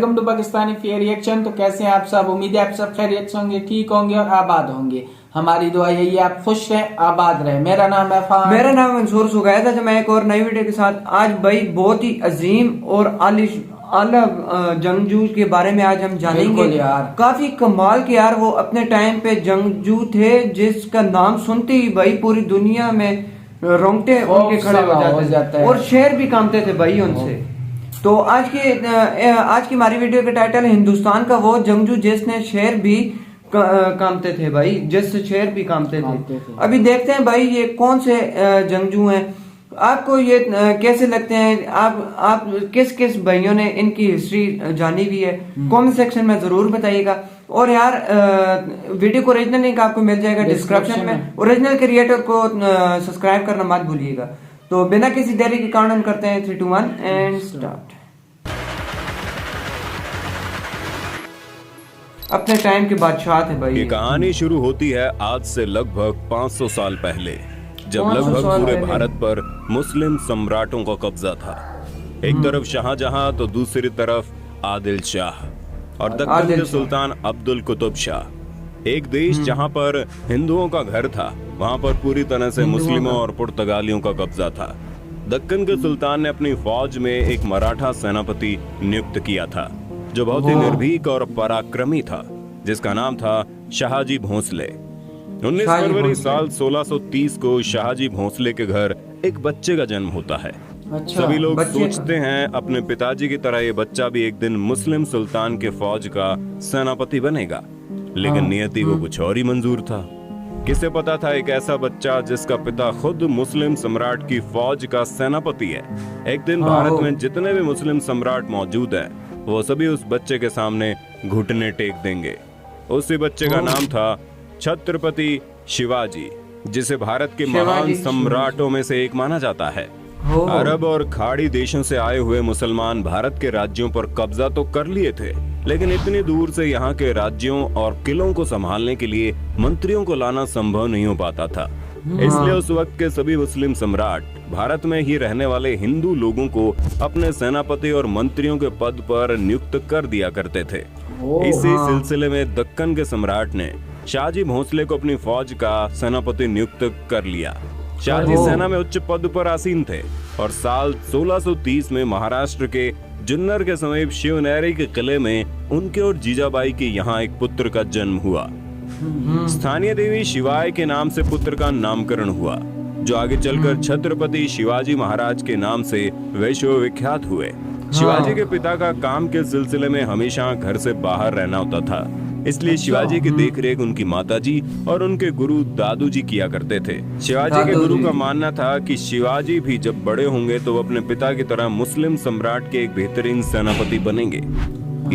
Welcome to Pakistani fair reaction. तो कैसे हैं आप सब? उम्मीद है आप सब खैरियत से होंगे, ठीक होंगे और आबाद होंगे। हमारी दुआ यही है आप खुश रहें, आबाद रहें। मेरा नाम है फान। मेरा नाम मंसूर सुगैर था। मैं एक और नई वीडियो के साथ आज भाई बहुत ही अजीम और आला जंगजू के बारे में आज हम जानेंगे यार। काफी कमाल के यार, वो अपने टाइम पे जंगजू थे जिसका नाम सुनते ही भाई पूरी दुनिया में रोंगटे उनके खड़े हो जाते हैं और शेर भी कांपते थे भाई उनसे। तो आज की हमारी वीडियो का टाइटल है हिंदुस्तान का वो जंगजू जिसने शेर भी कांपते थे भाई, जिससे शेर भी कांपते थे। अभी देखते हैं भाई ये कौन से जंगजू हैं, आपको ये कैसे लगते हैं, आप किस किस भाइयों ने इनकी हिस्ट्री जानी हुई है कमेंट सेक्शन में जरूर बताइएगा। और यार वीडियो को ओरिजिनल लिंक आपको मिल जाएगा डिस्क्रिप्शन में। ओरिजिनल क्रिएटर को सब्सक्राइब करना मत भूलिएगा। तो बिना किसी देरी के कारण करते हैं 3, 2, 1 एंड स्टार्ट। अपने टाइम के बादशाह थे भाई। ये कहानी शुरू होती है आज से लगभग 500 साल पहले, जब लगभग पूरे भारत पर मुस्लिम सम्राटों का कब्जा था। एक तरफ शाहजहां तो दूसरी तरफ आदिल शाह और दक्कन के सुल्तान अब्दुल कुतुब शाह। एक देश जहां पर हिंदुओं का घर था, वहां पर पूरी तरह से मुस्लिमों और पुर्तगालियों का कब्जा था। दक्कन के सुल्तान ने अपनी फौज में एक मराठा सेनापति नियुक्त किया था जो बहुत ही निर्भीक और पराक्रमी था, जिसका नाम था शाहजी भोंसले। 19 फरवरी साल 1630 को शाहजी भोंसले के घर एक बच्चे का जन्म होता है। सभी लोग सोचते हैं अपने पिताजी की तरह ये बच्चा भी एक दिन मुस्लिम सुल्तान के फौज का सेनापति बनेगा, लेकिन नियति को कुछ और ही मंजूर था। किसे पता था एक ऐसा बच्चा जिसका पिता खुद मुस्लिम सम्राट की फौज का सेनापति है। एक दिन भारत में जितने भी मुस्लिम सम्राट मौजूद हैं, वो सभी उस बच्चे के सामने घुटने टेक देंगे। उसी बच्चे का नाम था छत्रपति शिवाजी, जिसे भारत के महान सम्राटों में से एक माना जाता है। अरब और खाड़ी देशों से आए हुए मुसलमान भारत के राज्यों पर कब्जा तो कर लिए थे, लेकिन इतनी दूर से यहाँ के राज्यों और किलों को संभालने के लिए मंत्रियों को लाना संभव नहीं हो पाता था। इसलिए उस वक्त के सभी मुस्लिम सम्राट भारत में ही रहने वाले हिंदू लोगों को अपने सेनापति और मंत्रियों के पद पर नियुक्त कर दिया करते थे। इसी सिलसिले में दक्कन के सम्राट ने शाहजी भोंसले को अपनी फौज का सेनापति नियुक्त कर लिया। शाहजी सेना में उच्च पद पर आसीन थे और साल 1630 में महाराष्ट्र के जुन्नर के समीप शिवनेरी के किले में उनके और जीजाबाई के यहाँ एक पुत्र का जन्म हुआ। स्थानीय देवी शिवाय के नाम से पुत्र का नामकरण हुआ, जो आगे चलकर छत्रपति शिवाजी महाराज के नाम से विश्वविख्यात हुए। शिवाजी के पिता का काम के सिलसिले में हमेशा घर से बाहर रहना होता था, इसलिए शिवाजी की देखरेख उनकी माताजी और उनके गुरु दादू जी किया करते थे। शिवाजी के गुरु का मानना था कि शिवाजी भी जब बड़े होंगे तो वो अपने पिता की तरह मुस्लिम सम्राट के एक बेहतरीन सेनापति बनेंगे।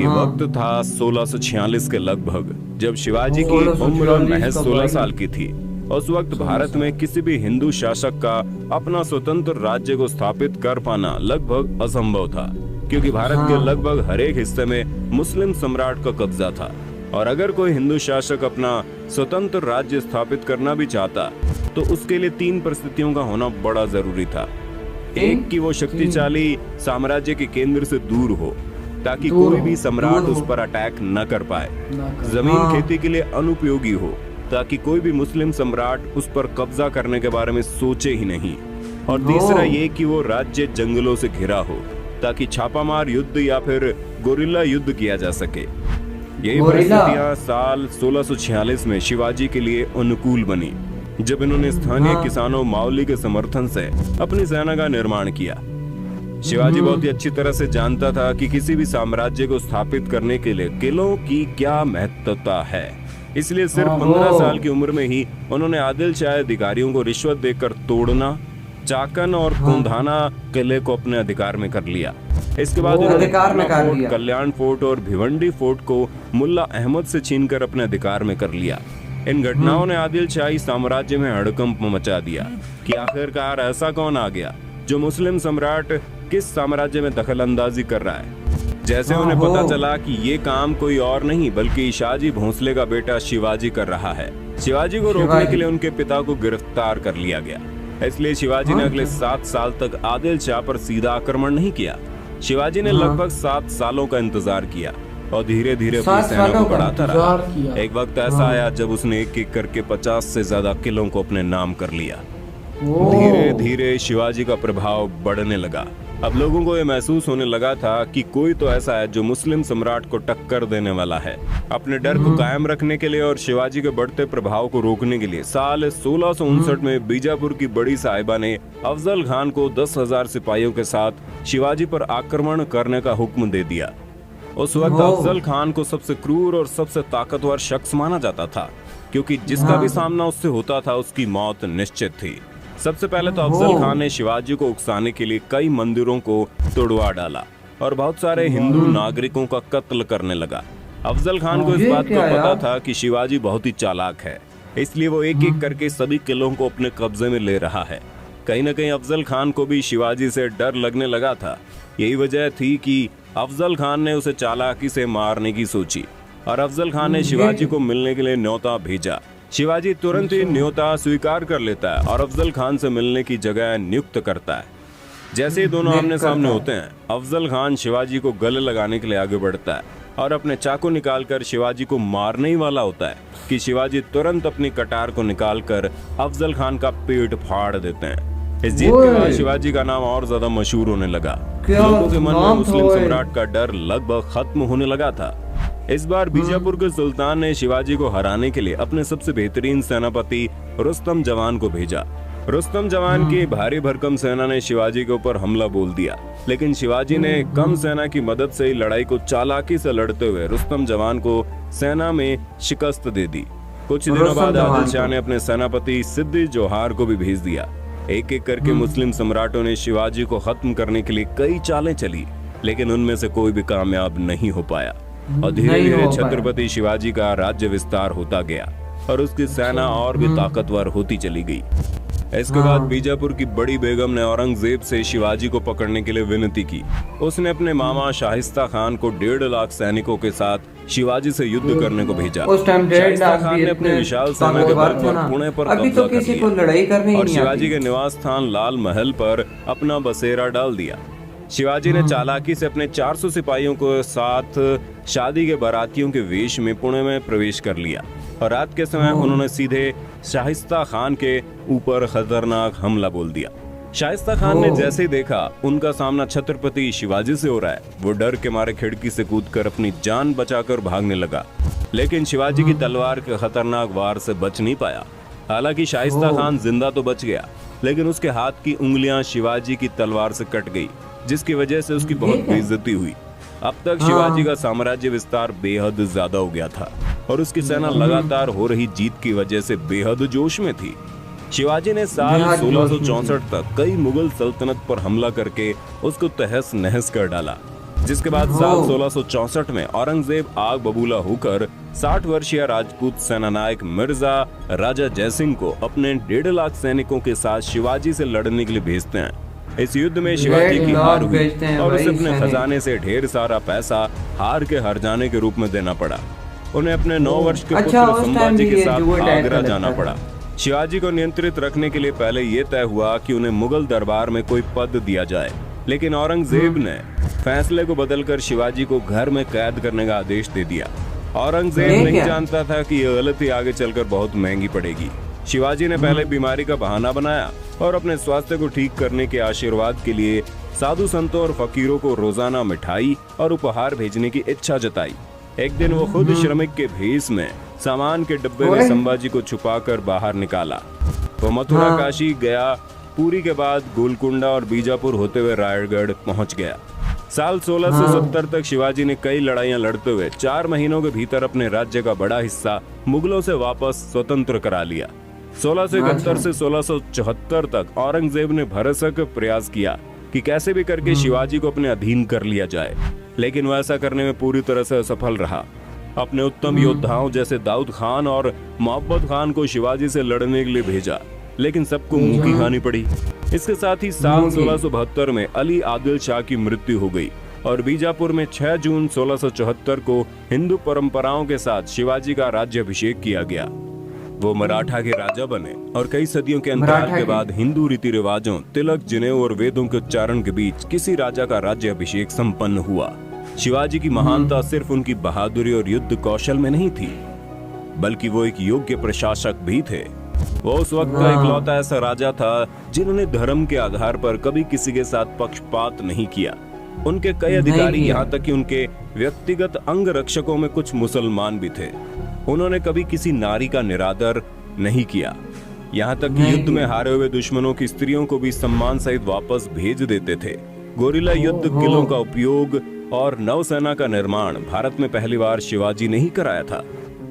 ये वक्त था 1646 के लगभग, जब शिवाजी की उम्र महज 16 साल की थी। उस वक्त भारत में किसी भी हिंदू शासक का अपना स्वतंत्र राज्य को स्थापित कर पाना लगभग असंभव था, क्योंकि भारत के लगभग हर एक हिस्से में मुस्लिम सम्राट का कब्जा था। और अगर कोई हिंदू शासक अपना स्वतंत्र राज्य स्थापित करना भी चाहता तो उसके लिए 3 परिस्थितियों का होना बड़ा जरूरी था। एक कि वो शक्तिशाली साम्राज्य के केंद्र से दूर हो, ताकि कोई भी सम्राट उस पर अटैक न कर पाए। जमीन खेती के लिए अनुपयोगी हो, ताकि कोई भी मुस्लिम सम्राट उस पर कब्जा करने के बारे में सोचे ही नहीं। और तीसरा ये कि वो राज्य जंगलों से घिरा हो, ताकि छापामार युद्ध या फिर गोरिल्ला युद्ध किया जा सके। यही परिस्थितियां साल 1646 में शिवाजी के लिए अनुकूल बनी, जब इन्होंने स्थानीय किसानों मावली के समर्थन से अपनी सेना का निर्माण किया। शिवाजी बहुत ही अच्छी तरह से जानता था कि किसी भी साम्राज्य को स्थापित करने के लिए किलों की क्या महत्वता है, इसलिए सिर्फ 15 साल की उम्र में ही उन्होंने आदिल शाह अधिकारियों को रिश्वत देकर तोड़ना, चाकन और कुंधाना किले को अपने अधिकार में कर लिया। इसके बाद उन्होंने कल्याण फोर्ट और भिवंडी फोर्ट को मुल्ला अहमद से छीनकर अपने अधिकार में कर लिया। इन घटनाओं ने आदिल शाही साम्राज्य में हड़कंप मचा दिया कि आखिरकार ऐसा कौन आ गया जो मुस्लिम सम्राट किस साम्राज्य में दखल अंदाजी कर रहा है। जैसे उन्हें पता चला कि ये काम कोई और नहीं बल्कि शाहजी भोंसले का बेटा शिवाजी कर रहा है। शिवाजी को रोकने के लिए उनके पिता को गिरफ्तार कर लिया गया। इसलिए शिवाजी ने अगले 7 साल तक आदिल शाह पर सीधा आक्रमण नहीं किया, शिवाजी ने लगभग 7 सालों का इंतजार किया और धीरे धीरे अपनी सेना को बढ़ाता रहा। एक वक्त ऐसा आया जब उसने एक एक करके 50 से ज्यादा किलों को अपने नाम कर लिया। धीरे धीरे शिवाजी का प्रभाव बढ़ने लगा। अब लोगों को यह महसूस होने लगा था कि कोई तो ऐसा है जो मुस्लिम सम्राट को टक्कर देने वाला है। अपने डर को कायम रखने के लिए और शिवाजी के बढ़ते प्रभाव को रोकने के लिए साल 1659 में बीजापुर की बड़ी साहिबा ने अफजल खान को 10,000 सिपाहियों के साथ शिवाजी पर आक्रमण करने का हुक्म दे दिया। उस वक्त अफजल खान को सबसे क्रूर और सबसे ताकतवर शख्स माना जाता था, क्योंकि जिसका भी सामना उससे होता था उसकी मौत निश्चित थी। सबसे पहले तो अफजल खान ने शिवाजी को उकसाने के लिए कई मंदिरों को तोड़वा डाला और बहुत सारे हिंदू नागरिकों का कत्ल करने लगा। अफजल खान को इस बात का पता था कि शिवाजी बहुत ही चालाक है, इसलिए वो एक एक करके सभी किलों को अपने कब्जे में ले रहा है। कहीं न कहीं अफजल खान को भी शिवाजी से डर लगने लगा था। यही वजह थी कि अफजल खान ने उसे चालाकी से मारने की सोची और अफजल खान ने शिवाजी को मिलने के लिए न्योता भेजा। शिवाजी तुरंत ही न्योता स्वीकार कर लेता है और अफजल खान से मिलने की जगह नियुक्त करता है। जैसे ही दोनों आमने सामने होते हैं, अफजल खान शिवाजी को गले लगाने के लिए आगे बढ़ता है और अपने चाकू निकालकर शिवाजी को मारने ही वाला होता है कि शिवाजी तुरंत अपनी कटार को निकालकर अफजल खान का पेट फाड़ देते हैं। इस जीत के बाद शिवाजी का नाम और ज्यादा मशहूर होने लगा। लोगों के मन में मुस्लिम सम्राट का डर लगभग खत्म होने लगा था। इस बार बीजापुर के सुल्तान ने शिवाजी को हराने के लिए अपने सबसे बेहतरीन सेनापति रुस्तम जवान को भेजा। रुस्तम जवान की भारी भरकम सेना ने शिवाजी के ऊपर हमला बोल दिया, लेकिन शिवाजी ने कम सेना की मदद से ही लड़ाई को चालाकी से लड़ते हुए रुस्तम जवान को सेना में शिकस्त दे दी। कुछ दिनों बाद आदिल शाह ने अपने सेनापति सिद्दी जोहार को भी भेज दिया। एक एक करके मुस्लिम सम्राटों ने शिवाजी को खत्म करने के लिए कई चालें चली, लेकिन उनमें से कोई भी कामयाब नहीं हो पाया और धीरे धीरे छत्रपति शिवाजी का राज्य विस्तार होता गया और उसकी सेना और भी ताकतवर होती चली गई। इसके बाद बीजापुर की बड़ी बेगम ने औरंगजेब से शिवाजी को पकड़ने के लिए विनती की। उसने अपने मामा शाहिस्ता खान को 1.5 लाख सैनिकों के साथ शिवाजी से युद्ध करने को भेजा। उस टाइम शाहिस्ता खान ने अपने विशाल सेना के बल पर पुणे पर कब्जा कर लिया और शिवाजी के निवास स्थान लाल महल पर अपना बसेरा डाल दिया। शिवाजी ने चालाकी से अपने 400 सिपाहियों को साथ शादी के बारातियों के वेश में पुणे में प्रवेश कर लिया और रात के समय उन्होंने सीधे शाहिस्ता खान के ऊपर खतरनाक हमला बोल दिया। शाहिस्ता खान ने जैसे ही देखा उनका सामना छत्रपति शिवाजी से हो रहा है, वो डर के मारे खिड़की से कूदकर अपनी जान बचाकर भागने लगा, लेकिन शिवाजी की तलवार के खतरनाक वार से बच नहीं पाया। हालांकि शाहिस्ता खान जिंदा तो बच गया, लेकिन उसके हाथ की उंगलियां शिवाजी की तलवार से कट गई, जिसकी वजह से उसकी बहुत बेइज्जती हुई। अब तक शिवाजी का साम्राज्य विस्तार बेहद ज्यादा हो गया था और उसकी सेना लगातार हो रही जीत की वजह से बेहद जोश में थी। शिवाजी ने साल 1664 तक कई मुगल सल्तनत पर हमला करके उसको तहस नहस कर डाला, जिसके बाद साल 1664 में औरंगजेब आग बबूला होकर 60 वर्षीय राजपूत सेनानायक मिर्जा राजा जयसिंह को अपने 1.5 लाख सैनिकों के साथ शिवाजी से लड़ने के लिए भेजते हैं। इस युद्ध में शिवाजी की हार हुई और उसे अपने खजाने से ढेर सारा पैसा हार के हर जाने के रूप में देना पड़ा। उन्हें अपने 9 वर्ष के पुत्र संभाजी के साथ आगरा जाना पड़ा। शिवाजी को नियंत्रित रखने के लिए पहले ये तय हुआ कि उन्हें मुगल दरबार में कोई पद दिया जाए, लेकिन औरंगजेब ने फैसले को बदलकर शिवाजी को घर में कैद करने का आदेश दे दिया। औरंगजेब नहीं जानता था कि यह गलती आगे चलकर बहुत महंगी पड़ेगी। शिवाजी ने पहले बीमारी का बहाना बनाया और अपने स्वास्थ्य को ठीक करने के आशीर्वाद के लिए साधु संतों और फकीरों को रोजाना मिठाई और उपहार भेजने की इच्छा जताई। एक दिन वो खुद श्रमिक के भेष में सामान के डब्बे में संभाजी को छुपाकर बाहर निकाला। वो मथुरा, काशी गया, पुरी के बाद गोलकुंडा और बीजापुर होते हुए रायगढ़ पहुंच गया। साल 1670 तक शिवाजी ने कई लड़ाइयां लड़ते हुए 4 महीनों के भीतर अपने राज्य का बड़ा हिस्सा मुगलों से वापस स्वतंत्र करा लिया। 1671 से 1674 तक औरंगजेब ने भरसक प्रयास किया कि कैसे भी करके शिवाजी को अपने अधीन कर लिया जाए, लेकिन वह ऐसा करने में पूरी तरह से असफल रहा। अपने उत्तम योद्धाओं जैसे दाऊद खान और मोहब्बत खान को शिवाजी से लड़ने के लिए भेजा, लेकिन सबको मुंह की खानी पड़ी। इसके साथ ही साल 1672 में अली आदिल शाह की मृत्यु हो गई और बीजापुर में 6 जून 1674 को हिंदू परंपराओं के साथ शिवाजी का राज्याभिषेक किया गया। वो मराठा के राजा बने और कई सदियों के अंतराल के बाद हिंदू रीति रिवाजों, तिलक, जनेऊ और वेदों के उच्चारण के बीच किसी राजा का राज्य अभिषेक संपन्न हुआ। शिवाजी की महानता सिर्फ उनकी बहादुरी और युद्ध कौशल में नहीं थी, बल्कि वो एक योग्य प्रशासक भी थे। वो उस वक्त का इकलौता ऐसा राजा था जिन्होंने धर्म के आधार पर कभी किसी के साथ पक्षपात नहीं किया। उनके कई अधिकारी, यहाँ तक कि उनके व्यक्तिगत अंग रक्षकों में कुछ मुसलमान भी थे। उन्होंने कभी किसी नारी का निरादर नहीं किया, यहाँ तक कि युद्ध में हारे हुए दुश्मनों की स्त्रियों को भी सम्मान सहित वापस भेज देते थे। गोरिल्ला युद्ध, किलों का उपयोग और नौसेना का निर्माण भारत में पहली बार शिवाजी ने ही कराया था।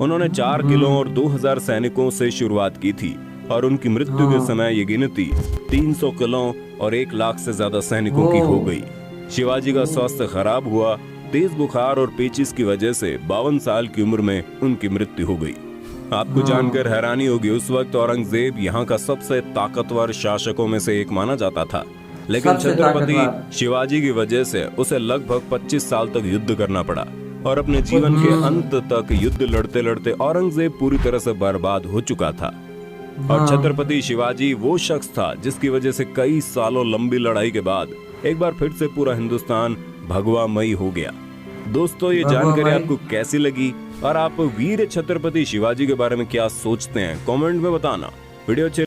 उन्होंने 4 किलों और 2000 सैनिकों से शुरुआत की थी और उनकी मृत्यु के समय ये गिनती 300 किलों और 1 लाख से ज्यादा सैनिकों की हो गई। शिवाजी का स्वास्थ्य खराब हुआ। तेज बुखार और पेचिस की वजह से 52 साल की उम्र में उनकी मृत्यु हो गई। आपको जानकर हैरानी होगी, उस वक्त औरंगजेब यहाँ का सबसे ताकतवर शासकों में से एक माना जाता था, लेकिन छत्रपति शिवाजी की वजह से उसे लगभग 25 साल तक युद्ध करना पड़ा और अपने जीवन के अंत तक युद्ध लड़ते लड़ते औरंगजेब पूरी तरह से बर्बाद हो चुका था। और छत्रपति शिवाजी वो शख्स था जिसकी वजह से कई सालों लंबी लड़ाई के बाद एक बार फिर से पूरा हिंदुस्तान भगवामयी हो गया। दोस्तों, ये जानकारी आपको कैसी लगी और आप वीर छत्रपति शिवाजी के बारे में क्या सोचते हैं, कमेंट में बताना। वीडियो अच्छे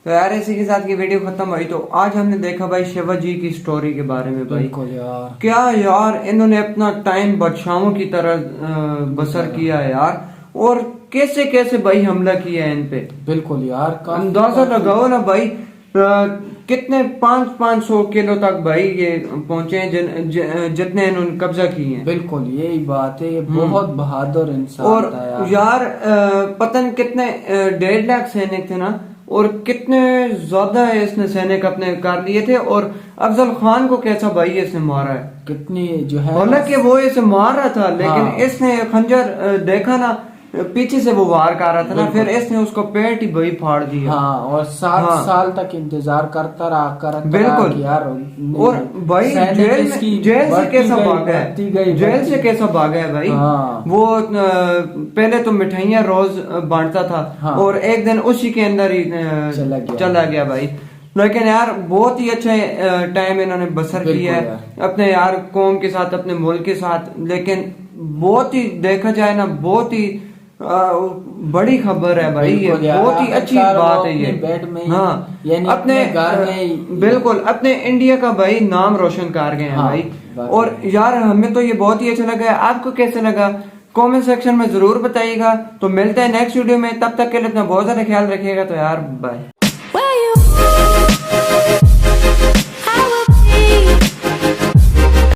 तो यार इसी के साथ की वीडियो खत्म हुई। तो आज हमने देखा भाई शिवाजी की स्टोरी के बारे में। भाई यार क्या यार, इन्होंने अपना टाइम बादशाहों की तरह बसर किया है यार, और कैसे कैसे भाई हमला किया है इन पे। बिल्कुल यार, अंदाजा लगाओ ना भाई, कितने 500 किलो तक भाई ये पहुंचे हैं जितने इन्होंने कब्जा किए हैं। बिल्कुल यही बात है, ये बहुत बहादुर इंसान और था यार पता नहीं कितने 1.5 लाख सैनिक थे ना, और कितने ज्यादा इसने सैनिक अपने कर लिए थे। और अफजल खान को कैसा भाई इसने मारा है, कितनी जो है, हालांकि वो इसे मार रहा था लेकिन इसने खंजर देखा ना, पीछे से वो वार कर रहा था ना, फिर इसने उसको पेट ही भाई फाड़ दिया। हाँ, और 7 साल तक इंतजार करता रहा बिल्कुल यार। और भाई जेल से कैसा भागा है, जेल से कैसा भागा है भाई। वो पहले तो मिठाइयाँ रोज बांटता था और एक दिन उसी के अंदर ही चला गया भाई। लेकिन यार बहुत ही अच्छा टाइम इन्होंने बसर किया है अपने यार कौम के साथ, अपने मुल्क के साथ। लेकिन बहुत ही देखा जाए ना, बहुत ही बड़ी खबर है भाई, ये बहुत ही अच्छी बात है ये। बेड में अपने घर में बिल्कुल अपने इंडिया का भाई नाम रोशन कर गए हैं भाई। और यार हमें तो ये बहुत ही अच्छा लगा है। आपको कैसे लगा कमेंट सेक्शन में जरूर बताइएगा। तो मिलते हैं नेक्स्ट वीडियो में, तब तक के लिए अपना बहुत ज्यादा ख्याल रखिएगा। तो यार बाय।